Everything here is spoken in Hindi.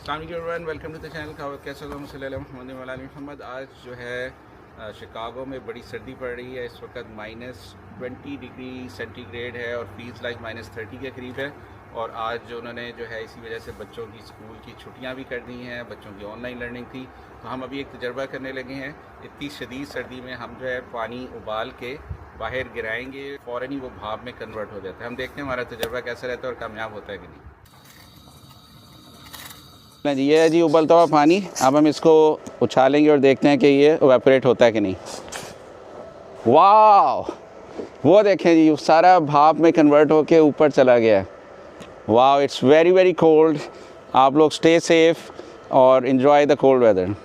अस्सलाम वेलकम टू द चैनल खावत कैसे हो मोहम्मद। आज जो है शिकागो में बड़ी सर्दी पड़ रही है। इस वक्त -20 डिग्री सेंटीग्रेड है और फील्स लाइक -30 के करीब है। और आज जो उन्होंने जो है इसी वजह से बच्चों की स्कूल की छुट्टियां भी कर दी हैं, बच्चों की ऑनलाइन लर्निंग थी। तो हम अभी एक तजर्बा करने लगे हैं। इतनी शदीद सर्दी में हम जो है पानी उबाल के बाहर गिराएंगे, फ़ौरन ही वो भाप में कन्वर्ट हो जाता है। हम देखते हैं हमारा तजर्बा कैसा रहता है और कामयाब होता है कि नहीं। जी ये है जी उबलता हुआ पानी। अब हम इसको उछालेंगे और देखते हैं कि ये इवेपोरेट होता है कि नहीं। वाह, वो देखें जी सारा भाप में कन्वर्ट होके ऊपर चला गया है। वाह, इट्स वेरी वेरी कोल्ड। आप लोग स्टे सेफ और इन्जॉय द कोल्ड वेदर।